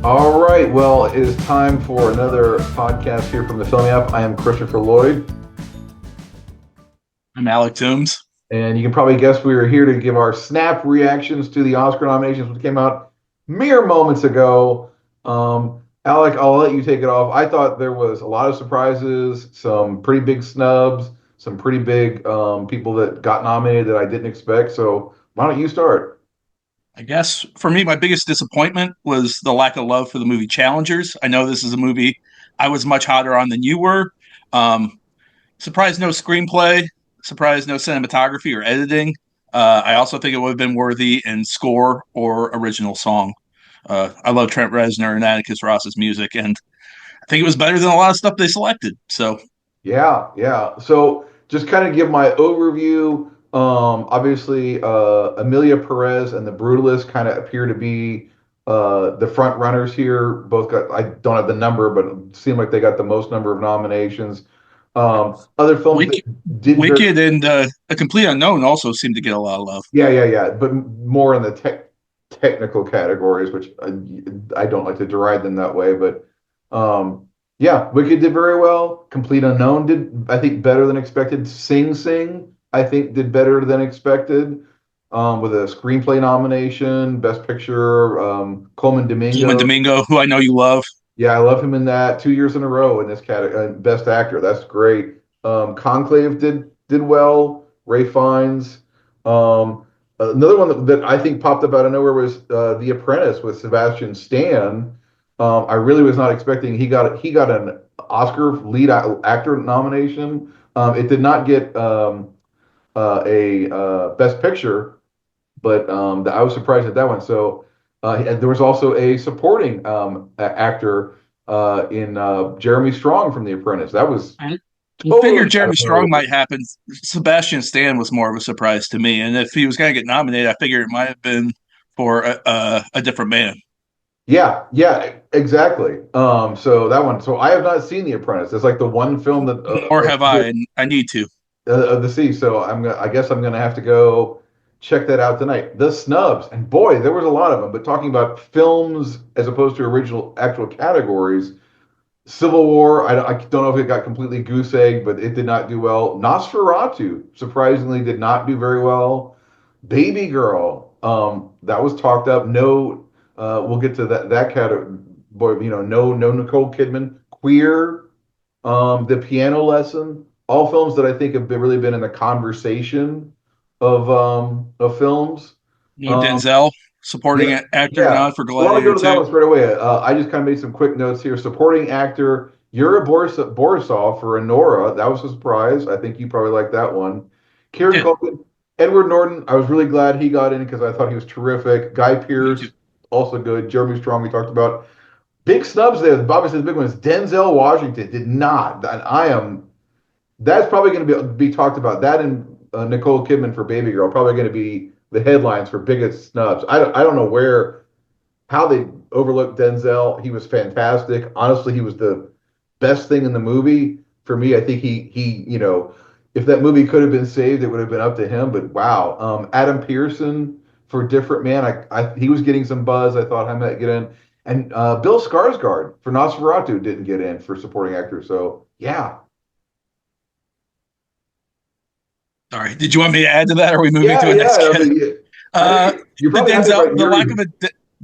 All right. Well, it is time for another podcast here from the Film App. I am Christopher Lloyd, I'm Alec Toombs. and you can probably guess we are here to give our snap reactions to the Oscar nominations, which came out mere moments ago. Alec, I'll let you take it off. I thought there was a lot of surprises, some pretty big snubs, some pretty big people that got nominated that I didn't expect. So why don't you start? I guess for me, my biggest disappointment was the lack of love for the movie Challengers. I know this is a movie I was much hotter on than you were. Um, Surprised no screenplay, surprised no cinematography or editing. I also think it would have been worthy in score or original song. I love Trent Reznor and Atticus Ross's music, and I think it was better than a lot of stuff they selected. So Yeah, yeah. So just kind of give my overview. Obviously, Amelia Perez and the Brutalist kind of appear to be the front runners here. Both got, I don't have the number, but it seemed like they got the most number of nominations. Other films that Wicked, did very, Wicked and A Complete Unknown also seemed to get a lot of love. yeah, yeah, yeah, but more in the technical categories, which I don't like to deride them that way. But yeah, Wicked did very well. Complete Unknown did, I think, better than expected. Sing Sing, I think, did better than expected with a screenplay nomination, Best Picture. Coleman Colman Domingo, Domingo, who I know you love. yeah, I love him in that 2 years in a row in this category. Best Actor, that's great. Conclave did well. Ray Fiennes. Another one that I think popped up out of nowhere was The Apprentice with Sebastian Stan. I really was not expecting he got an Oscar lead actor nomination. It did not get a Best Picture, but I was surprised at that one. So and there was also a supporting actor in Jeremy Strong from The Apprentice. That was I totally figured out Jeremy of Strong nowhere. might happen. Sebastian Stan was more of a surprise to me, and if he was going to get nominated, I figured it might have been for a different man. Yeah, yeah, exactly. So that one. So I have not seen The Apprentice. It's like the one film that Nor have I, and I need to. of the sea. So I guess I'm gonna have to go check that out tonight. The snubs, and boy, there was a lot of them. But talking about films as opposed to original actual categories, Civil War. I don't know if it got completely goose egg, but it did not do well. Nosferatu surprisingly did not do very well. Baby Girl, that was talked up. No, we'll get to that category. Boy, no Nicole Kidman. Queer, The Piano Lesson, all films that I think have really been in the conversation of films. You know, Um, Denzel supporting yeah, actor yeah. nod for Well, I want to go Gladiator to that Two. one straight away. I just kind of made some quick notes here. Supporting actor Yura Borisov for Anora. That was a surprise. I think you probably like that one. I Kieran did. Culkin, Edward Norton. I was really glad he got in because I thought he was terrific. Guy Me too. Pearce, also good. Jeremy Strong, we talked about. Big snubs there. Bobby says the big one is Denzel Washington did not. And I am. That's probably going to be talked about. That and Nicole Kidman for Baby Girl probably going to be the headlines for biggest snubs. I don't know where how they overlooked Denzel. He was fantastic. Honestly, he was the best thing in the movie for me. I think if that movie could have been saved, it would have been up to him. But wow, Adam Pearson for Different Man, he was getting some buzz. I thought I might get in, and Bill Skarsgård for Nosferatu didn't get in for supporting actor. So yeah, All right. Did you want me to add to that? Or are we moving yeah, to a next yeah. I category? mean, I think Uh, you the probably have it right Denzel, in the your. lack of a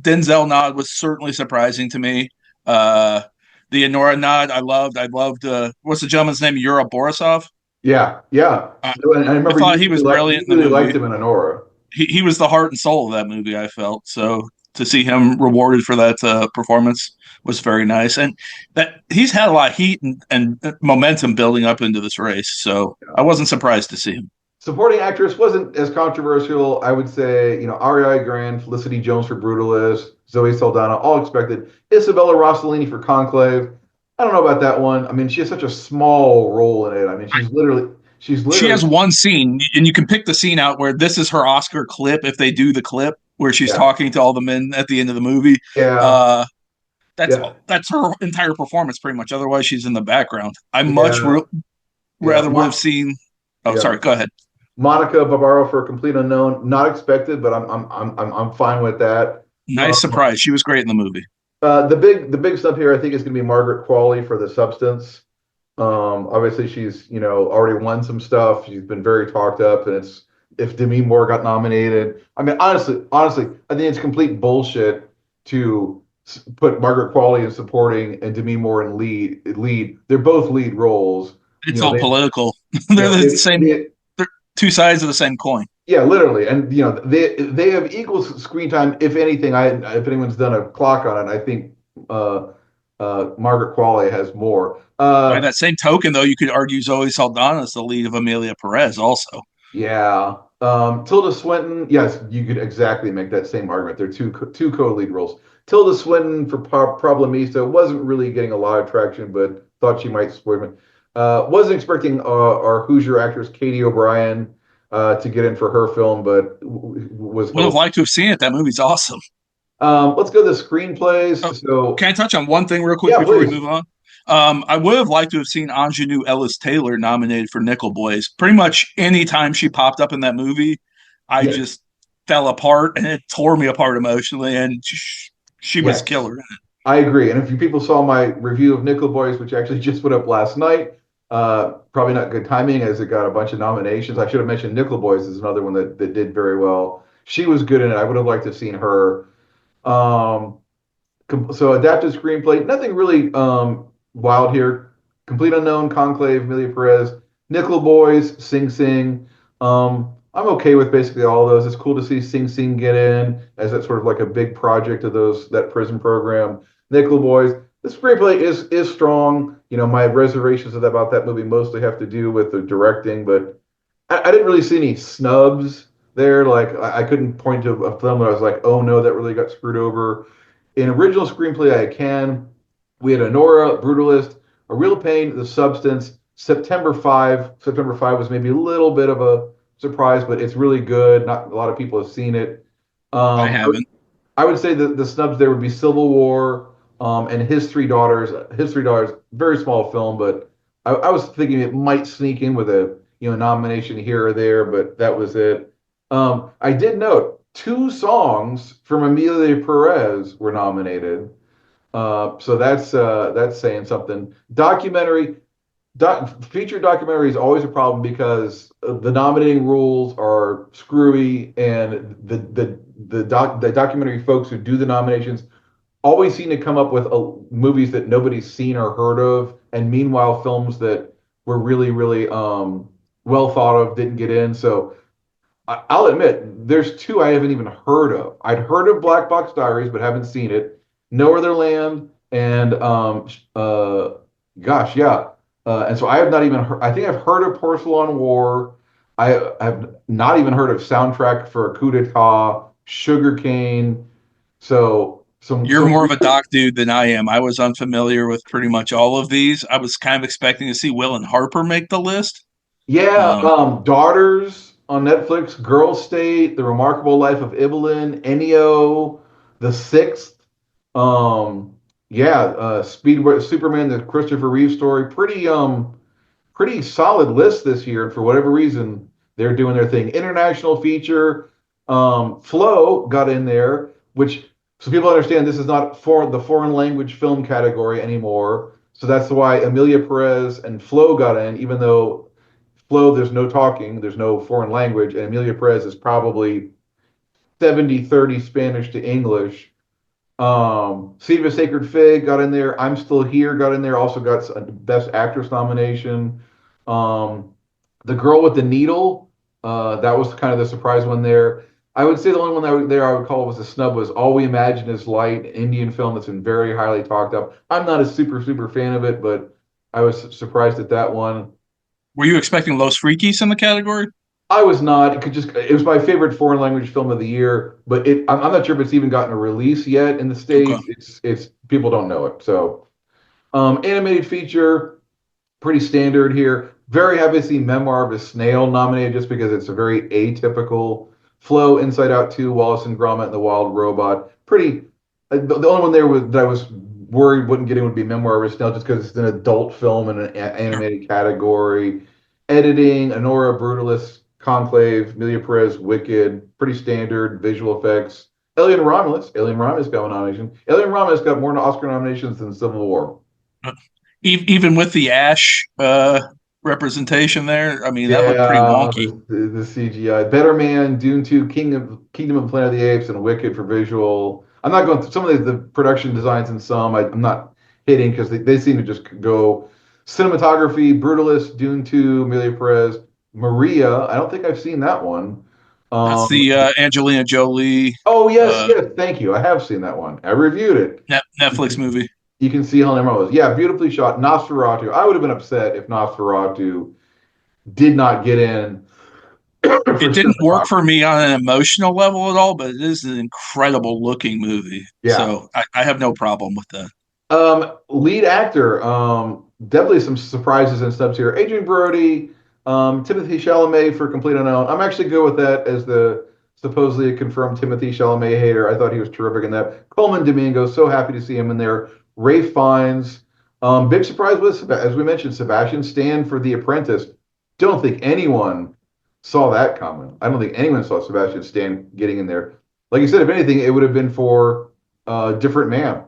Denzel nod was certainly surprising to me. Uh, the Enora nod, I loved. I loved. What's the gentleman's name? Yura Borisov. Yeah, yeah. I, And I I remember thought he was brilliant you in the really liked movie. him in Anora. He was the heart and soul of that movie. I felt so to see him rewarded for that performance was very nice, and that he's had a lot of heat and momentum building up into this race. So I wasn't surprised to see him. Supporting actress wasn't as controversial. I would say, Ariana Grande, Felicity Jones for Brutalist, Zoe Saldana, all expected. Isabella Rossellini for Conclave. I don't know about that one. I mean, she has such a small role in it. I mean, she's She literally, has one scene, and you can pick the scene out where this is her Oscar clip if they do the clip where she's yeah, talking to all the men at the end of the movie. yeah, Uh, that's yeah, that's her entire performance, pretty much. Otherwise, she's in the background. I much yeah, yeah, rather would have seen. Oh, yeah. sorry. Go ahead. Monica Barbaro for Complete Unknown, not expected, but I'm fine with that. Nice Um, surprise. She was great in the movie. The big stuff here, I think, is going to be Margaret Qualley for The Substance. Obviously, she's already won some stuff. She's been very talked up, and it's if Demi Moore got nominated. I mean, honestly, I think it's complete bullshit to put Margaret Qualley in supporting and Demi Moore in lead. They're both lead roles. It's You know, all they political. you They're know the they, same. they They're two sides of the same coin. yeah, literally, and they have equal screen time. If anything, if anyone's done a clock on it, I think uh, Margaret Qualley has more. By that same token, though, you could argue Zoe Saldana is the lead of Amelia Perez, also. Yeah. Tilda Swinton, yes, you could exactly make that same argument. They're two co-lead roles. Tilda Swinton for Problemista wasn't really getting a lot of traction, but thought she might swim it. Wasn't expecting our Hoosier actress Katie O'Brien to get in for her film, but was Would have hoped. liked to have seen it. That movie's awesome. Let's go to the screenplays. Oh, So, can I touch on one thing real quick yeah, before we please. move on? I would have liked to have seen Ingenue Ellis Taylor nominated for Nickel Boys. Pretty much any time she popped up in that movie, I Yes, just fell apart and it tore me apart emotionally. And she was yes. killer. I agree. And if you people saw my review of Nickel Boys, which actually just went up last night, probably not good timing as it got a bunch of nominations. I should have mentioned Nickel Boys is another one that did very well. She was good in it. I would have liked to have seen her. Um, so adapted screenplay, nothing really wild here. Complete Unknown, Conclave, Amelia Perez, Nickel Boys, Sing Sing. I'm okay with basically all of those. It's cool to see Sing Sing get in as that sort of like a big project of that prison program. Nickel Boys. The screenplay is strong. My reservations about that movie mostly have to do with the directing, but I didn't really see any snubs there. Like I couldn't point to a film that I was like, oh no, that really got screwed over. In original screenplay, I can. We had Honora, Brutalist, A Real Pain, The Substance, September 5. September 5 was maybe a little bit of a surprise, but it's really good. Not a lot of people have seen it. I Um, haven't. I would say that the snubs there would be Civil War and His Three Daughters. His Three Daughters, very small film, but I was thinking it might sneak in with a nomination here or there, but that was it. I did note two songs from Amelia Perez were nominated, so that's saying something. Feature documentary is always a problem because the nominating rules are screwy, and the documentary folks who do the nominations always seem to come up with movies that nobody's seen or heard of, and meanwhile films that were really really well thought of didn't get in. So I'll admit, there's two I haven't even heard of. I'd heard of Black Box Diaries, but haven't seen it. No Other Land, and gosh, yeah. And so I have not even heard, I think I've heard of Porcelain War. I have not even heard of Soundtrack for a Coup d'etat, Sugarcane. So You're more of a doc dude than I am. I was unfamiliar with pretty much all of these. I was kind of expecting to see Will and Harper make the list. yeah, Um, Daughters on Netflix, Girl State, The Remarkable Life of Evelyn, Ennio, The Sixth. Yeah, Speedway Superman, the Christopher Reeve story. Pretty solid list this year. And for whatever reason, they're doing their thing. International feature. Flow got in there, which so people understand this is not for the foreign language film category anymore. So that's why Amelia Perez and Flow got in, even though Flow, there's no talking, there's no foreign language, and Amelia Perez is probably 70-30 Spanish to English. Seed of a Sacred Fig got in there. I'm Still Here got in there. Also got a Best Actress nomination. Um, the Girl with the Needle, that was kind of the surprise one there. I would say the only one I would call was a snub was All We Imagine Is Light, an Indian film that's been very highly talked up. I'm not a super fan of it, but I was surprised at that one. were you expecting Los Freakies in the category? I was not. It was my favorite foreign language film of the year, but I'm not sure if it's even gotten a release yet in the Okay. States. It's people don't know it. So, animated feature, pretty standard here. Very happy to see Memoir of a Snail nominated just because it's a very atypical flow. Inside Out 2, Wallace and Gromit and the Wild Robot. Pretty. The only one there that I was worried wouldn't get in would be Memoir of a Snail just because it's an adult film in an Sure. animated category. Editing, Honora Brutalis, Conclave, Amelia Perez, Wicked. Pretty standard visual effects. Alien Romulus got a nomination. Alien Romulus got more Oscar nominations than Civil War. Even with the Ash representation there, I mean, that looked pretty Yeah, wonky. the CGI. Better Man, Dune 2, Kingdom of Planet of the Apes, and Wicked for visual. I'm not going through some of the production designs and some I'm not hitting because they seem to just go cinematography, Brutalist, Dune 2, Amelia Perez, Maria. I don't think I've seen that one. That's Um, the Angelina Jolie oh yes, uh, yes, thank you. I have seen that one. I reviewed it. Netflix movie. You can see Helen Rose. Yeah, beautifully shot. Nosferatu. I would have been upset if Nosferatu did not get in for It didn't work for cinematography. me on an emotional level at all, but it is an incredible looking movie. Yeah. So I have no problem with that. Lead actor, definitely some surprises and stuff here. Adrian Brody, Timothy Chalamet for Complete Unknown. I'm actually good with that as the supposedly a confirmed Timothy Chalamet hater. I thought he was terrific in that. Coleman Domingo, so happy to see him in there. Ray Fiennes, big surprise was, as we mentioned, Sebastian Stan for The Apprentice. Don't think anyone saw that coming. I don't think anyone saw Sebastian Stan getting in there. Like you said, if anything, it would have been for a different man.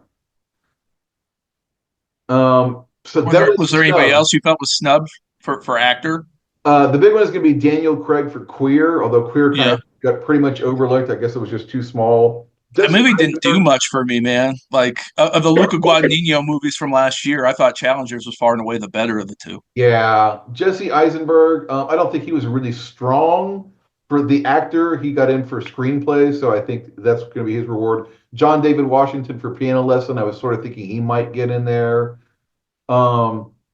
So definitely Was some there anybody snubs. else you felt was snubbed for actor? The big one is going to be Daniel Craig for Queer, although Queer kind Yeah. of got pretty much overlooked. I guess it was just too small. That Jesse movie didn't do Eisenberg, much for me, man. Like of the Luca Guadagnino movies from last year, I thought Challengers was far and away the better of the two. yeah, Jesse Eisenberg. I don't think he was really strong for the actor. He got in for screenplay, so I think that's going to be his reward. John David Washington for Piano Lesson. I was sort of thinking he might get in there.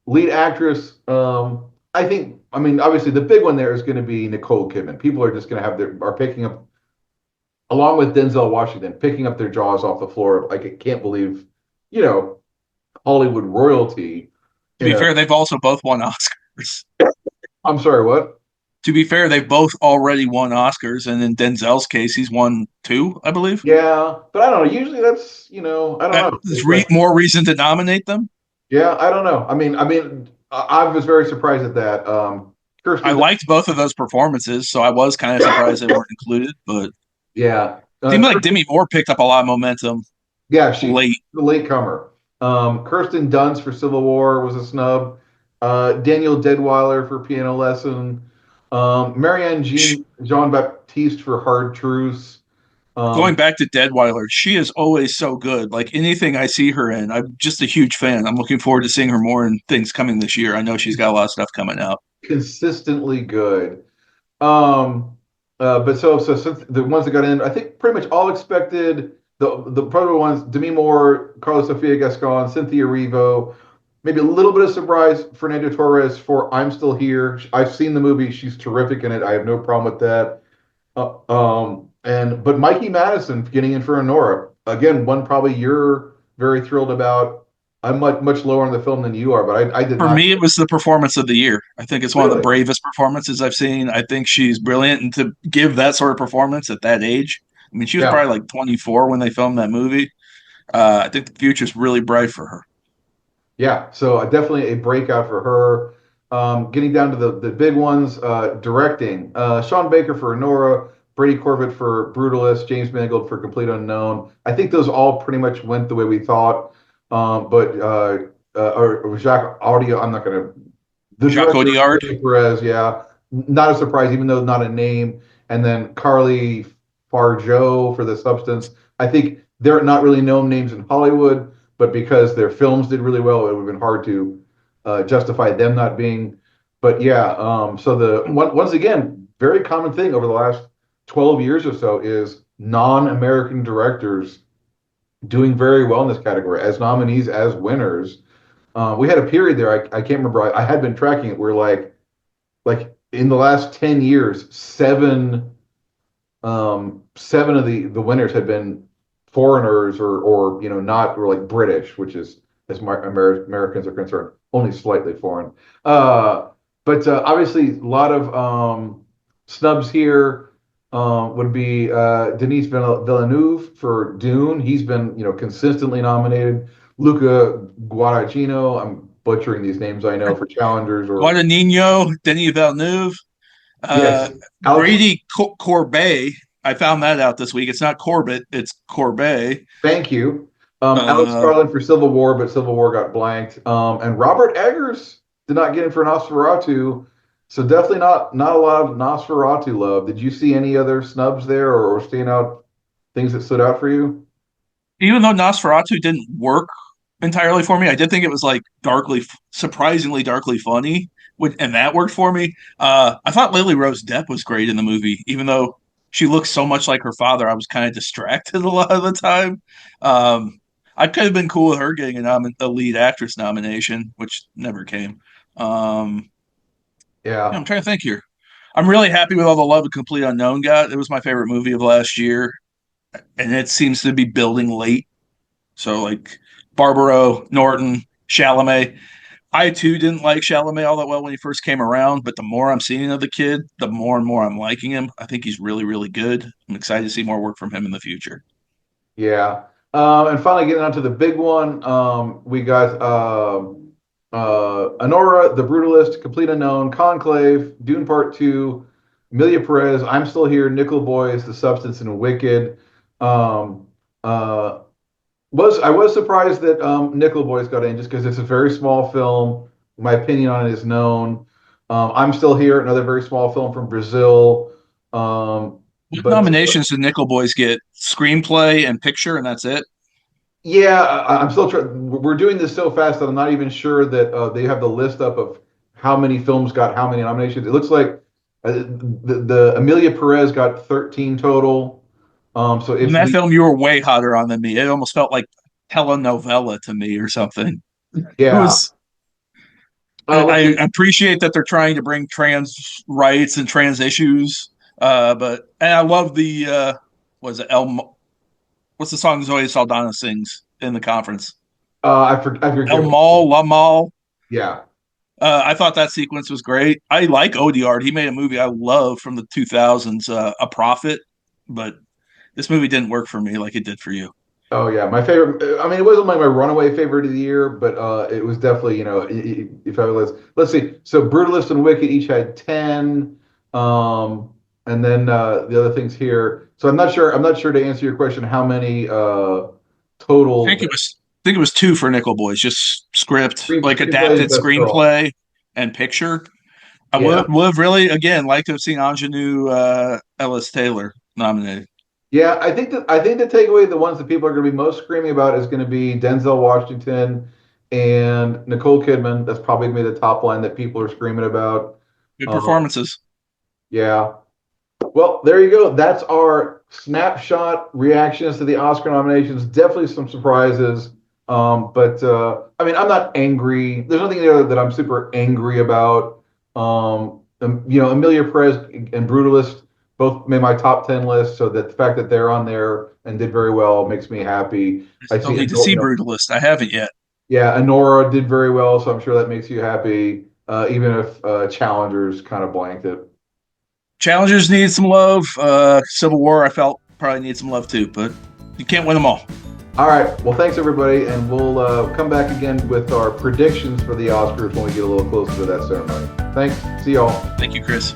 Lead actress. I think. I mean, obviously, the big one there is going to be Nicole Kidman. People are just going to have their are picking up along with Denzel Washington, picking up their jaws off the floor. Like, I can't believe, you know, Hollywood royalty To in be a. fair, they've also both won Oscars. I'm sorry, what? To be fair, they've both already won Oscars, and in Denzel's case, he's won two, I believe. Yeah, but I don't know. Usually that's, I don't That know. is It's like, more reason to nominate them. yeah, I don't know. I was very surprised at that. I Kirsten, liked both of those performances, so I was kind of surprised they weren't included. But it yeah, seemed like Demi Moore picked up a lot of momentum yeah, late. the latecomer. Kirsten Dunst for Civil War was a snub. Daniel Deadweiler for Piano Lesson. Marianne Jean Baptiste for Hard Truths. Going Um, back to Deadweiler, she is always so good. Like anything I see her in, I'm just a huge fan. I'm looking forward to seeing her more in things coming this year. I know she's got a lot of stuff coming out. Consistently good. Um, but since the ones that got in, I think pretty much all expected. The probably ones: Demi Moore, Carlos Sofia Gascon, Cynthia Erivo. Maybe a little bit of surprise, Fernando Torres for I'm Still Here. I've seen the movie; she's terrific in it. I have no problem with that. And but Mikey Madison getting in for Honora again, one probably you're very thrilled about. I'm much lower in the film than you are, but I did For not me, it was the performance of the year. I think it's one of the really. bravest performances I've seen. I think she's brilliant, and to give that sort of performance at that age, I mean, she was Yeah, probably like 24 when they filmed that movie. I think the future's really bright for her. yeah. So definitely a breakout for her. Getting down to the big ones, directing. Sean Baker for Honora, Brady Corbett for Brutalist, James Mangold for Complete Unknown. I think those all pretty much went the way we thought. Or Jacques Audio, I'm not going to. The Jacques director, Audiard. Emily Perez, yeah, not a surprise, even though not a name. And then Carly Farjo for The Substance. I think they're not really known names in Hollywood, but because their films did really well, it would have been hard to justify them not being. But yeah, so once again, very common thing over the last 12 years or so is non-American directors doing very well in this category as nominees, as winners. We had a period there, I can't remember, I had been tracking it, where like in the last 10 years, seven of the winners had been foreigners or not or like British, which is as Americans are concerned, only slightly foreign. Uh, but obviously, a lot of snubs here would be Denis Villeneuve for Dune. He's been consistently nominated. Luca Guadagnino. I'm butchering these names, I know, for challengers or Guadagnino, Denis Villeneuve, uh, yes, Alec. Brady Corbet. I found that out this week. It's not Corbett, it's Corbet. Thank you. Alex Uh, Garland for Civil War, but Civil War got blanked. And Robert Eggers did not get in for Nosferatu, so definitely not a lot of Nosferatu love. Did you see any other snubs there, or stand out things that stood out for you? Even though Nosferatu didn't work entirely for me, I did think it was like surprisingly darkly funny, and that worked for me. I thought Lily Rose Depp was great in the movie, even though she looks so much like her father. I was kind of distracted a lot of the time. Um, I could have been cool with her getting a lead actress nomination, which never came. Um, yeah, Yeah, I'm trying to think here. I'm really happy with all the love of Complete Unknown got. It was my favorite movie of last year, and it seems to be building late. So like Barbaro, Norton, Chalamet. I too didn't like Chalamet all that well when he first came around, but the more I'm seeing of the kid, the more and more I'm liking him. I think he's really, really good. I'm excited to see more work from him in the future. yeah. And finally, getting on to the big one, we got Honora, The Brutalist, Complete Unknown, Conclave, Dune Part Two, Amelia Perez, I'm Still Here, Nickel Boys, The Substance, and Wicked. Um, uh, I was surprised that Nickel Boys got in just because it's a very small film. My opinion on it is known. I'm Still Here, another very small film from Brazil. Um, What but nominations did Nickel Boys get? Screenplay and picture, and that's it. Yeah, I'm still trying. We're doing this so fast that I'm not even sure that they have the list up of how many films got how many nominations. It looks like the Amelia Perez got 13 total. So In it's that the film, you were way hotter on than me. It almost felt like telenovela to me or something. It yeah. was. Let's I see. appreciate that they're trying to bring trans rights and trans issues, but and I love the was it El what's the song Zoe Saldana sings in the conference? I El forget. Mal, La Mal. Yeah. I thought that sequence was great. I like Odiard. He made a movie I love from the 2000s, A Prophet, but this movie didn't work for me like it did for you. Oh yeah, my favorite. I mean, it wasn't like my runaway favorite of the year, but it was definitely if I was let's see. So Brutalist and Wicked each had 10, and then the other things here. So I'm not sure. I'm not sure to answer your question. How many I think total it was I think it was two for Nickel Boys, just script, like screenplays adapted best film? screenplay and picture. I Yeah, would have really again liked to have seen Ingenue Ellis Taylor nominated. yeah. I think the takeaway, the ones that people are going to be most screaming about, is going to be Denzel Washington and Nicole Kidman. That's probably going to be the top line that people are screaming about. Good Um, performances. yeah. Well, there you go. That's our snapshot reactions to the Oscar nominations. Definitely some surprises. But I mean, I'm not angry. There's nothing there that I'm super angry about. Amelia Perez and Brutalist both made my top 10 list. So that the fact that they're on there and did very well makes me happy. I I still see, need to see Brutalist. I haven't yet. yeah, Honora did very well. So I'm sure that makes you happy, even if Challengers kind of blanked it. Challengers need some love. Civil War, I felt probably need some love too, but you can't win them all. All right. Well, thanks everybody, and we'll come back again with our predictions for the Oscars when we get a little closer to that ceremony. Thanks. See y'all. Thank you, Chris.